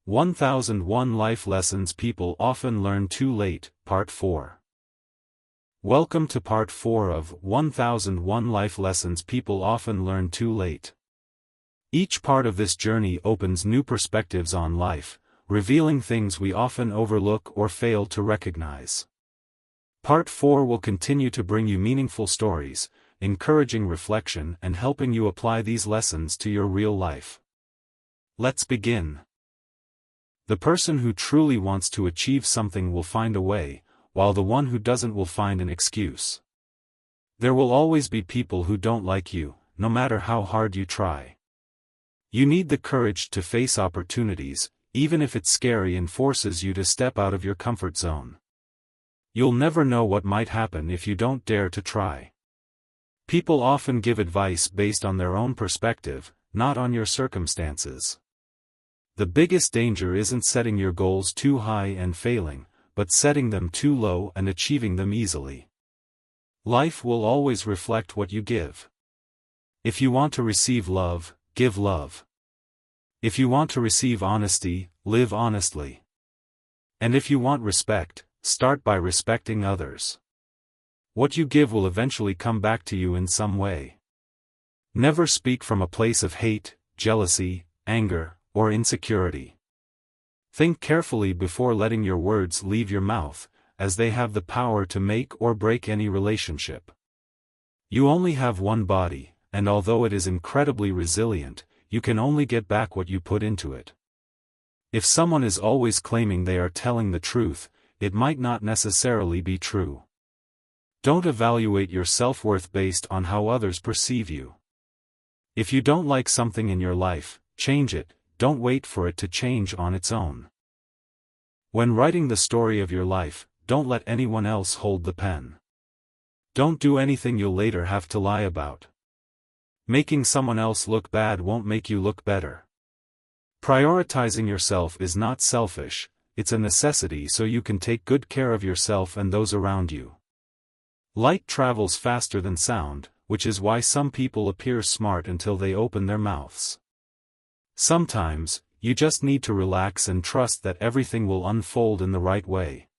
1001 Life Lessons People Often Learn Too Late, Part 4. Welcome to Part 4 of 1001 Life Lessons People Often Learn Too Late. Each part of this journey opens new perspectives on life, revealing things we often overlook or fail to recognize. Part 4 will continue to bring you meaningful stories, encouraging reflection and helping you apply these lessons to your real life. Let's begin. The person who truly wants to achieve something will find a way, while the one who doesn't will find an excuse. There will always be people who don't like you, no matter how hard you try. You need the courage to face opportunities, even if it's scary and forces you to step out of your comfort zone. You'll never know what might happen if you don't dare to try. People often give advice based on their own perspective, not on your circumstances. The biggest danger isn't setting your goals too high and failing, but setting them too low and achieving them easily. Life will always reflect what you give. If you want to receive love, give love. If you want to receive honesty, live honestly. And if you want respect, start by respecting others. What you give will eventually come back to you in some way. Never speak from a place of hate, jealousy, anger, or insecurity. Think carefully before letting your words leave your mouth, as they have the power to make or break any relationship. You only have one body, and although it is incredibly resilient, you can only get back what you put into it. If someone is always claiming they are telling the truth, it might not necessarily be true. Don't evaluate your self-worth based on how others perceive you. If you don't like something in your life, change it. Don't wait for it to change on its own. When writing the story of your life, don't let anyone else hold the pen. Don't do anything you'll later have to lie about. Making someone else look bad won't make you look better. Prioritizing yourself is not selfish, it's a necessity so you can take good care of yourself and those around you. Light travels faster than sound, which is why some people appear smart until they open their mouths. Sometimes, you just need to relax and trust that everything will unfold in the right way.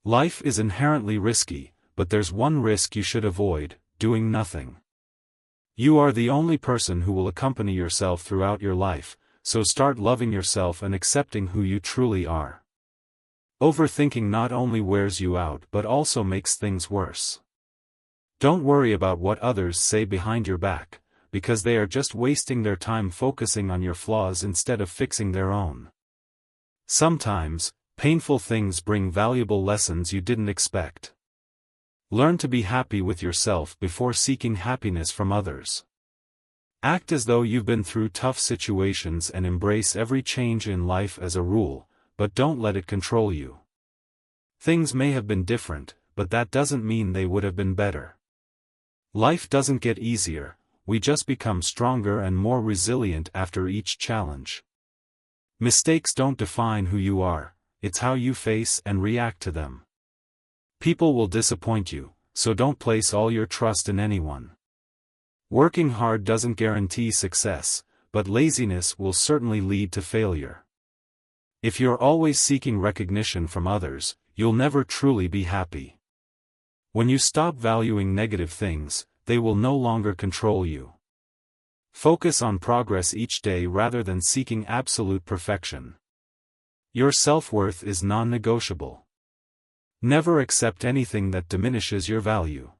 Life is inherently risky, but there's one risk you should avoid: doing nothing. You are the only person who will accompany yourself throughout your life, so start loving yourself and accepting who you truly are. Overthinking not only wears you out but also makes things worse. Don't worry about what others say behind your back, because they are just wasting their time focusing on your flaws instead of fixing their own. Sometimes, painful things bring valuable lessons you didn't expect. Learn to be happy with yourself before seeking happiness from others. Act as though you've been through tough situations and embrace every change in life as a rule, but don't let it control you. Things may have been different, but that doesn't mean they would have been better. Life doesn't get easier. We just become stronger and more resilient after each challenge. Mistakes don't define who you are, it's how you face and react to them. People will disappoint you, so don't place all your trust in anyone. Working hard doesn't guarantee success, but laziness will certainly lead to failure. If you're always seeking recognition from others, you'll never truly be happy. When you stop valuing negative things, they will no longer control you. Focus on progress each day rather than seeking absolute perfection. Your self-worth is non-negotiable. Never accept anything that diminishes your value.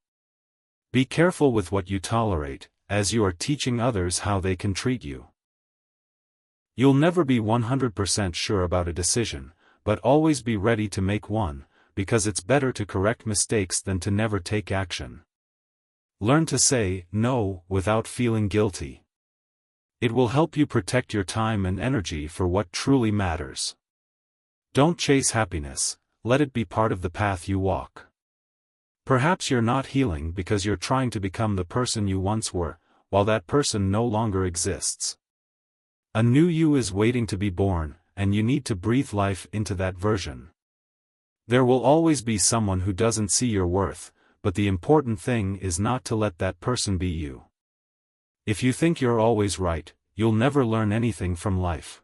Be careful with what you tolerate, as you are teaching others how they can treat you. You'll never be 100% sure about a decision, but always be ready to make one, because it's better to correct mistakes than to never take action. Learn to say no without feeling guilty. It will help you protect your time and energy for what truly matters. Don't chase happiness, let it be part of the path you walk. Perhaps you're not healing because you're trying to become the person you once were, while that person no longer exists. A new you is waiting to be born, and you need to breathe life into that version. There will always be someone who doesn't see your worth, but the important thing is not to let that person be you. If you think you're always right, you'll never learn anything from life.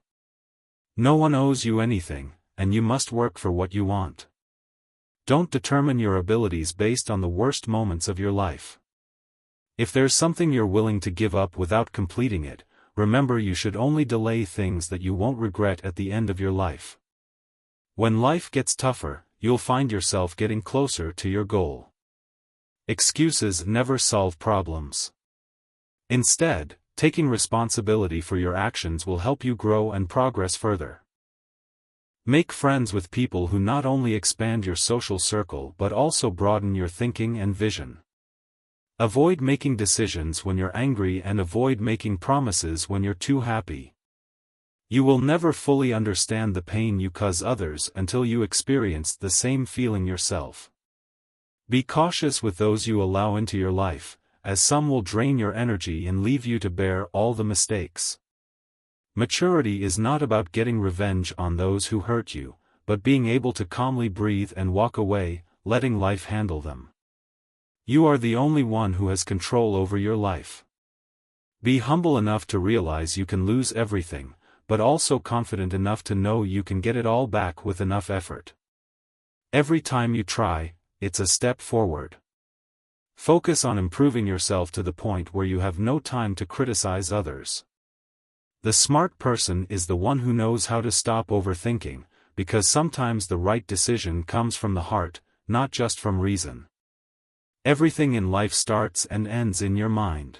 No one owes you anything, and you must work for what you want. Don't determine your abilities based on the worst moments of your life. If there's something you're willing to give up without completing it, remember you should only delay things that you won't regret at the end of your life. When life gets tougher, you'll find yourself getting closer to your goal. Excuses never solve problems. Instead, taking responsibility for your actions will help you grow and progress further. Make friends with people who not only expand your social circle but also broaden your thinking and vision. Avoid making decisions when you're angry and avoid making promises when you're too happy. You will never fully understand the pain you cause others until you experience the same feeling yourself. Be cautious with those you allow into your life, as some will drain your energy and leave you to bear all the mistakes. Maturity is not about getting revenge on those who hurt you, but being able to calmly breathe and walk away, letting life handle them. You are the only one who has control over your life. Be humble enough to realize you can lose everything, but also confident enough to know you can get it all back with enough effort. Every time you try, it's a step forward. Focus on improving yourself to the point where you have no time to criticize others. The smart person is the one who knows how to stop overthinking, because sometimes the right decision comes from the heart, not just from reason. Everything in life starts and ends in your mind.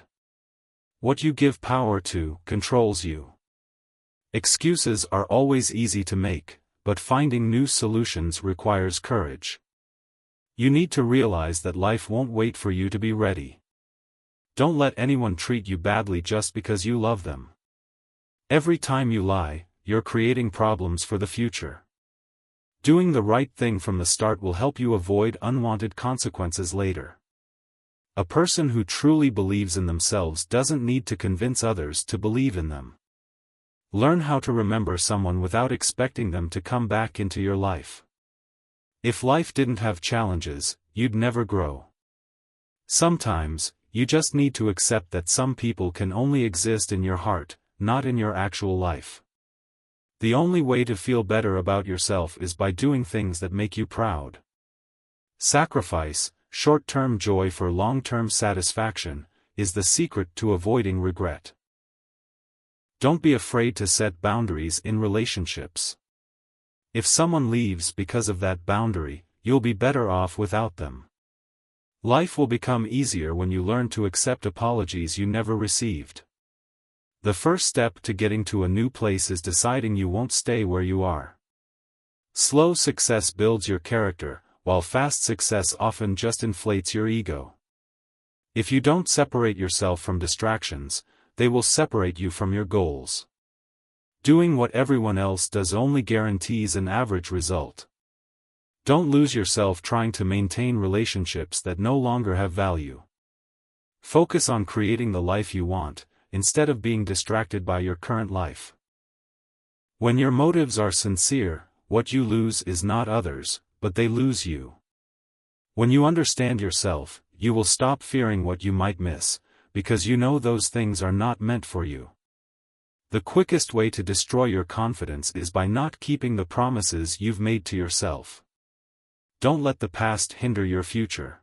What you give power to controls you. Excuses are always easy to make, but finding new solutions requires courage. You need to realize that life won't wait for you to be ready. Don't let anyone treat you badly just because you love them. Every time you lie, you're creating problems for the future. Doing the right thing from the start will help you avoid unwanted consequences later. A person who truly believes in themselves doesn't need to convince others to believe in them. Learn how to remember someone without expecting them to come back into your life. If life didn't have challenges, you'd never grow. Sometimes, you just need to accept that some people can only exist in your heart, not in your actual life. The only way to feel better about yourself is by doing things that make you proud. Sacrifice, short-term joy for long-term satisfaction, is the secret to avoiding regret. Don't be afraid to set boundaries in relationships. If someone leaves because of that boundary, you'll be better off without them. Life will become easier when you learn to accept apologies you never received. The first step to getting to a new place is deciding you won't stay where you are. Slow success builds your character, while fast success often just inflates your ego. If you don't separate yourself from distractions, they will separate you from your goals. Doing what everyone else does only guarantees an average result. Don't lose yourself trying to maintain relationships that no longer have value. Focus on creating the life you want, instead of being distracted by your current life. When your motives are sincere, what you lose is not others, but they lose you. When you understand yourself, you will stop fearing what you might miss, because you know those things are not meant for you. The quickest way to destroy your confidence is by not keeping the promises you've made to yourself. Don't let the past hinder your future.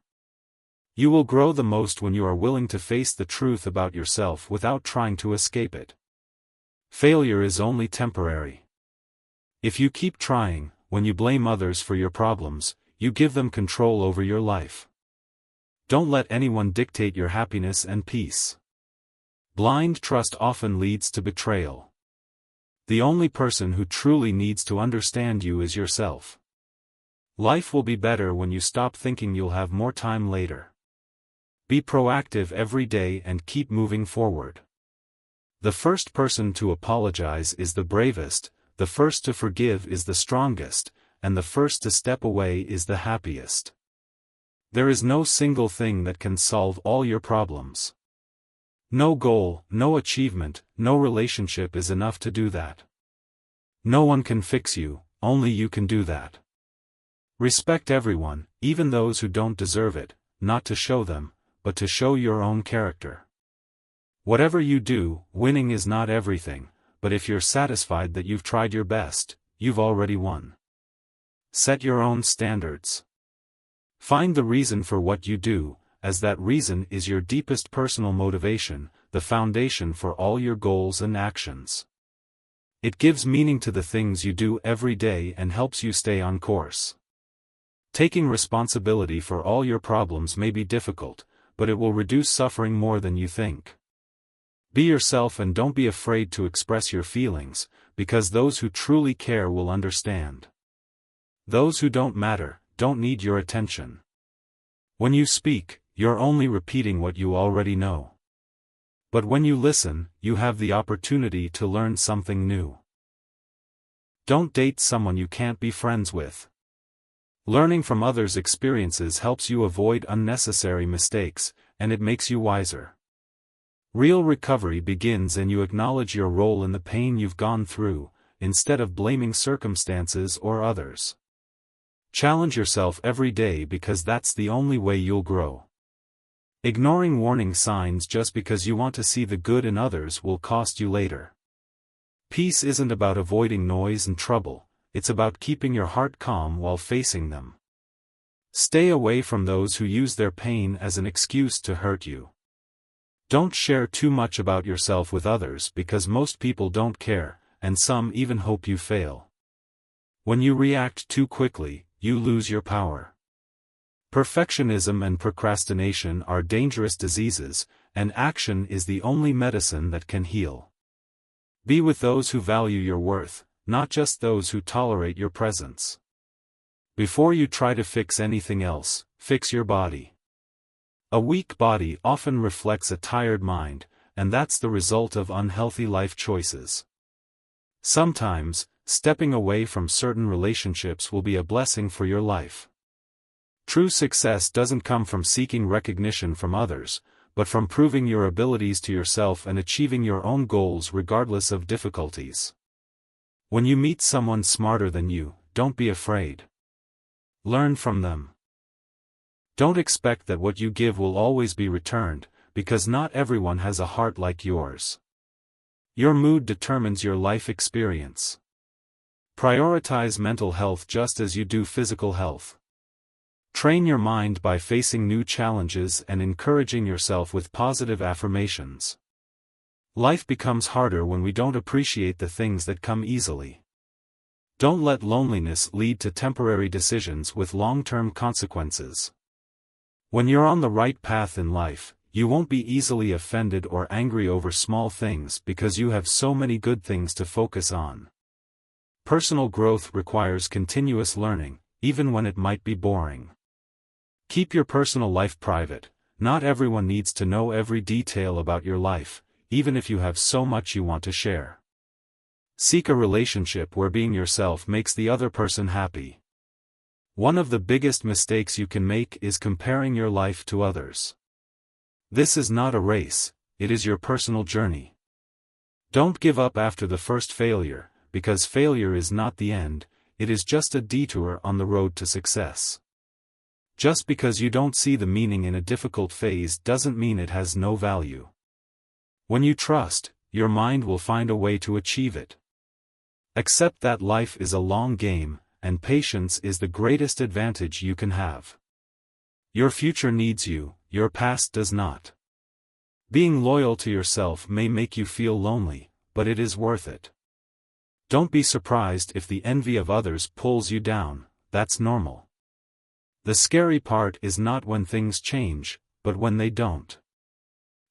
You will grow the most when you are willing to face the truth about yourself without trying to escape it. Failure is only temporary. If you keep trying, when you blame others for your problems, you give them control over your life. Don't let anyone dictate your happiness and peace. Blind trust often leads to betrayal. The only person who truly needs to understand you is yourself. Life will be better when you stop thinking you'll have more time later. Be proactive every day and keep moving forward. The first person to apologize is the bravest, the first to forgive is the strongest, and the first to step away is the happiest. There is no single thing that can solve all your problems. No goal, no achievement, no relationship is enough to do that. No one can fix you, only you can do that. Respect everyone, even those who don't deserve it, not to show them, but to show your own character. Whatever you do, winning is not everything, but if you're satisfied that you've tried your best, you've already won. Set your own standards. Find the reason for what you do, as that reason is your deepest personal motivation, the foundation for all your goals and actions. It gives meaning to the things you do every day and helps you stay on course. Taking responsibility for all your problems may be difficult, but it will reduce suffering more than you think. Be yourself and don't be afraid to express your feelings, because those who truly care will understand. Those who don't matter, don't need your attention. When you speak, you're only repeating what you already know. But when you listen, you have the opportunity to learn something new. Don't date someone you can't be friends with. Learning from others' experiences helps you avoid unnecessary mistakes, and it makes you wiser. Real recovery begins when you acknowledge your role in the pain you've gone through, instead of blaming circumstances or others. Challenge yourself every day because that's the only way you'll grow. Ignoring warning signs just because you want to see the good in others will cost you later. Peace isn't about avoiding noise and trouble, it's about keeping your heart calm while facing them. Stay away from those who use their pain as an excuse to hurt you. Don't share too much about yourself with others because most people don't care, and some even hope you fail. When you react too quickly, you lose your power. Perfectionism and procrastination are dangerous diseases, and action is the only medicine that can heal. Be with those who value your worth, not just those who tolerate your presence. Before you try to fix anything else, fix your body. A weak body often reflects a tired mind, and that's the result of unhealthy life choices. Sometimes, stepping away from certain relationships will be a blessing for your life. True success doesn't come from seeking recognition from others, but from proving your abilities to yourself and achieving your own goals regardless of difficulties. When you meet someone smarter than you, don't be afraid. Learn from them. Don't expect that what you give will always be returned, because not everyone has a heart like yours. Your mood determines your life experience. Prioritize mental health just as you do physical health. Train your mind by facing new challenges and encouraging yourself with positive affirmations. Life becomes harder when we don't appreciate the things that come easily. Don't let loneliness lead to temporary decisions with long-term consequences. When you're on the right path in life, you won't be easily offended or angry over small things because you have so many good things to focus on. Personal growth requires continuous learning, even when it might be boring. Keep your personal life private. Not everyone needs to know every detail about your life, even if you have so much you want to share. Seek a relationship where being yourself makes the other person happy. One of the biggest mistakes you can make is comparing your life to others. This is not a race, it is your personal journey. Don't give up after the first failure, because failure is not the end, it is just a detour on the road to success. Just because you don't see the meaning in a difficult phase doesn't mean it has no value. When you trust, your mind will find a way to achieve it. Accept that life is a long game, and patience is the greatest advantage you can have. Your future needs you, your past does not. Being loyal to yourself may make you feel lonely, but it is worth it. Don't be surprised if the envy of others pulls you down, that's normal. The scary part is not when things change, but when they don't.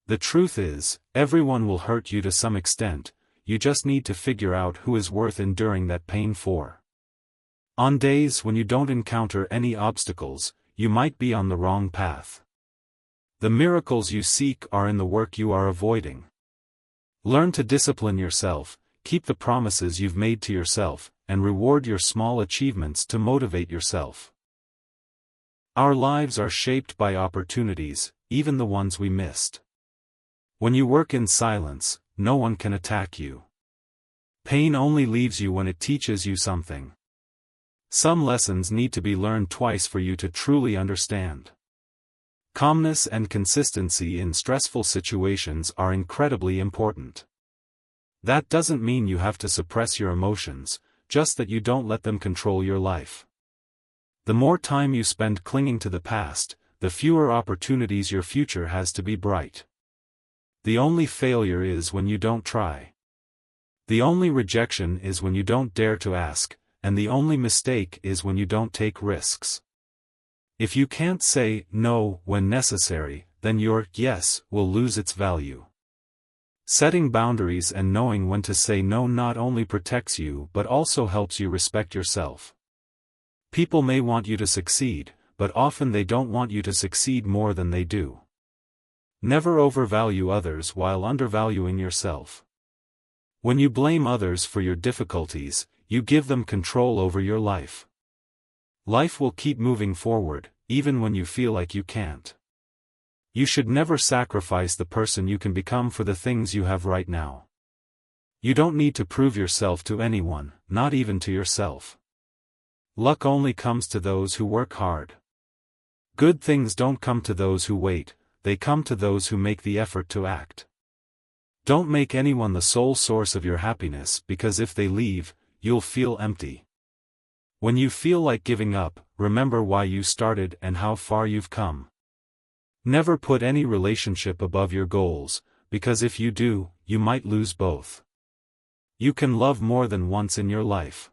The truth is, everyone will hurt you to some extent, you just need to figure out who is worth enduring that pain for. On days when you don't encounter any obstacles, you might be on the wrong path. The miracles you seek are in the work you are avoiding. Learn to discipline yourself, keep the promises you've made to yourself, and reward your small achievements to motivate yourself. Our lives are shaped by opportunities, even the ones we missed. When you work in silence, no one can attack you. Pain only leaves you when it teaches you something. Some lessons need to be learned twice for you to truly understand. Calmness and consistency in stressful situations are incredibly important. That doesn't mean you have to suppress your emotions, just that you don't let them control your life. The more time you spend clinging to the past, the fewer opportunities your future has to be bright. The only failure is when you don't try. The only rejection is when you don't dare to ask, and the only mistake is when you don't take risks. If you can't say no when necessary, then your yes will lose its value. Setting boundaries and knowing when to say no not only protects you but also helps you respect yourself. People may want you to succeed, but often they don't want you to succeed more than they do. Never overvalue others while undervaluing yourself. When you blame others for your difficulties, you give them control over your life. Life will keep moving forward, even when you feel like you can't. You should never sacrifice the person you can become for the things you have right now. You don't need to prove yourself to anyone, not even to yourself. Luck only comes to those who work hard. Good things don't come to those who wait, they come to those who make the effort to act. Don't make anyone the sole source of your happiness, because if they leave, you'll feel empty. When you feel like giving up, remember why you started and how far you've come. Never put any relationship above your goals, because if you do, you might lose both. You can love more than once in your life.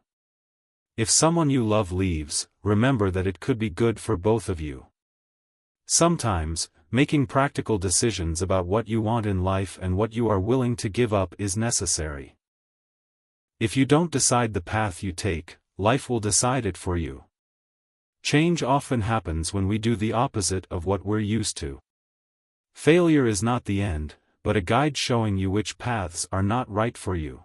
If someone you love leaves, remember that it could be good for both of you. Sometimes, making practical decisions about what you want in life and what you are willing to give up is necessary. If you don't decide the path you take, life will decide it for you. Change often happens when we do the opposite of what we're used to. Failure is not the end, but a guide showing you which paths are not right for you.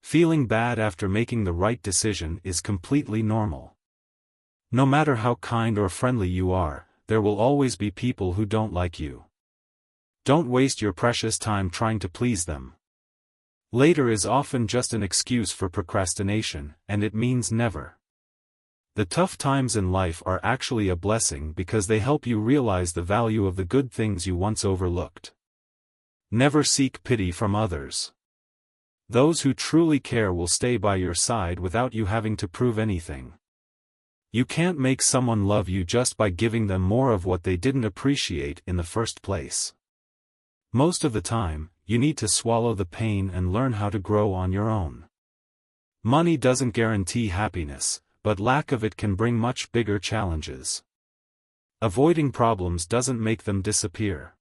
Feeling bad after making the right decision is completely normal. No matter how kind or friendly you are, there will always be people who don't like you. Don't waste your precious time trying to please them. Later is often just an excuse for procrastination, and it means never. The tough times in life are actually a blessing because they help you realize the value of the good things you once overlooked. Never seek pity from others. Those who truly care will stay by your side without you having to prove anything. You can't make someone love you just by giving them more of what they didn't appreciate in the first place. Most of the time, you need to swallow the pain and learn how to grow on your own. Money doesn't guarantee happiness, but lack of it can bring much bigger challenges. Avoiding problems doesn't make them disappear.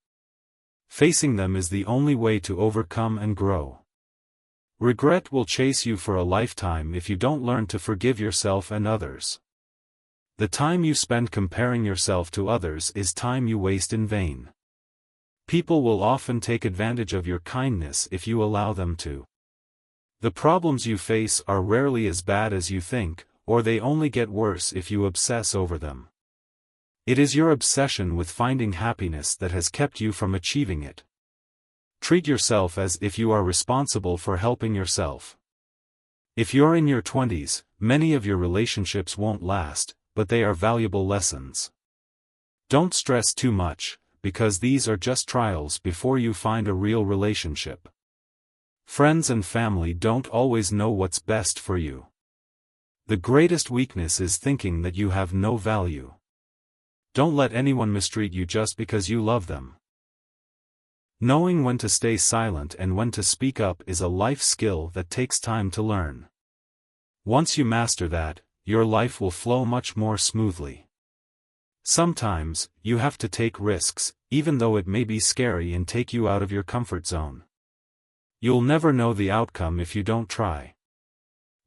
Facing them is the only way to overcome and grow. Regret will chase you for a lifetime if you don't learn to forgive yourself and others. The time you spend comparing yourself to others is time you waste in vain. People will often take advantage of your kindness if you allow them to. The problems you face are rarely as bad as you think, or they only get worse if you obsess over them. It is your obsession with finding happiness that has kept you from achieving it. Treat yourself as if you are responsible for helping yourself. If you're in your 20s, many of your relationships won't last, but they are valuable lessons. Don't stress too much, because these are just trials before you find a real relationship. Friends and family don't always know what's best for you. The greatest weakness is thinking that you have no value. Don't let anyone mistreat you just because you love them. Knowing when to stay silent and when to speak up is a life skill that takes time to learn. Once you master that, your life will flow much more smoothly. Sometimes, you have to take risks, even though it may be scary and take you out of your comfort zone. You'll never know the outcome if you don't try.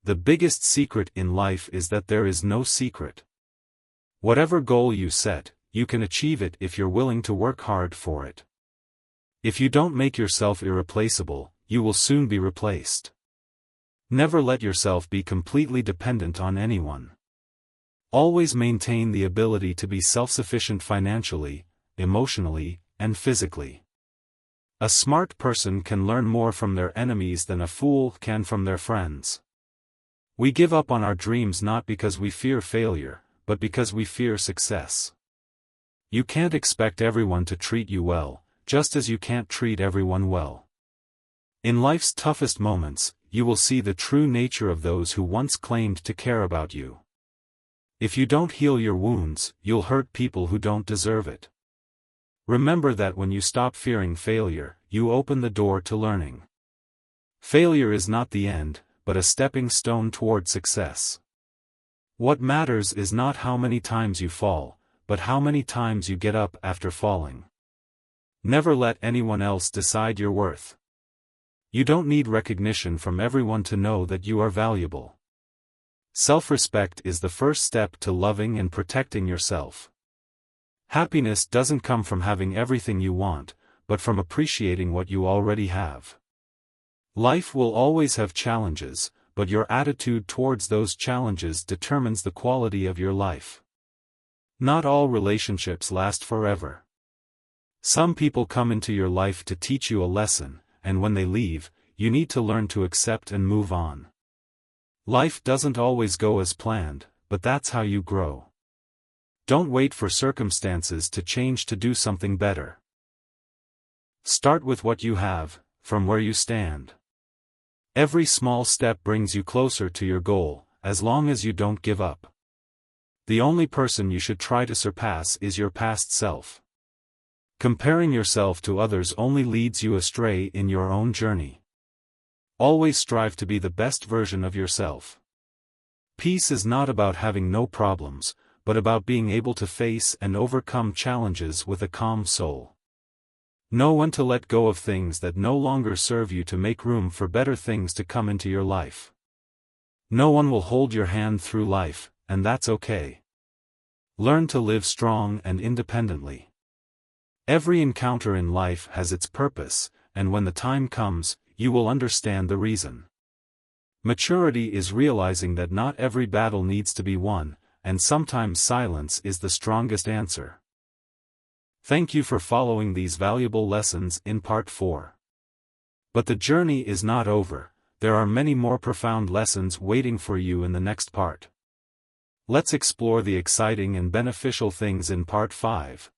The biggest secret in life is that there is no secret. Whatever goal you set, you can achieve it if you're willing to work hard for it. If you don't make yourself irreplaceable, you will soon be replaced. Never let yourself be completely dependent on anyone. Always maintain the ability to be self-sufficient financially, emotionally, and physically. A smart person can learn more from their enemies than a fool can from their friends. We give up on our dreams not because we fear failure, but because we fear success. You can't expect everyone to treat you well, just as you can't treat everyone well. In life's toughest moments, you will see the true nature of those who once claimed to care about you. If you don't heal your wounds, you'll hurt people who don't deserve it. Remember that when you stop fearing failure, you open the door to learning. Failure is not the end, but a stepping stone toward success. What matters is not how many times you fall, but how many times you get up after falling. Never let anyone else decide your worth. You don't need recognition from everyone to know that you are valuable. Self-respect is the first step to loving and protecting yourself. Happiness doesn't come from having everything you want, but from appreciating what you already have. Life will always have challenges, but your attitude towards those challenges determines the quality of your life. Not all relationships last forever. Some people come into your life to teach you a lesson, and when they leave, you need to learn to accept and move on. Life doesn't always go as planned, but that's how you grow. Don't wait for circumstances to change to do something better. Start with what you have, from where you stand. Every small step brings you closer to your goal, as long as you don't give up. The only person you should try to surpass is your past self. Comparing yourself to others only leads you astray in your own journey. Always strive to be the best version of yourself. Peace is not about having no problems, but about being able to face and overcome challenges with a calm soul. Know when to let go of things that no longer serve you to make room for better things to come into your life. No one will hold your hand through life, and that's okay. Learn to live strong and independently. Every encounter in life has its purpose, and when the time comes, you will understand the reason. Maturity is realizing that not every battle needs to be won, and sometimes silence is the strongest answer. Thank you for following these valuable lessons in Part 4. But the journey is not over, there are many more profound lessons waiting for you in the next part. Let's explore the exciting and beneficial things in Part 5.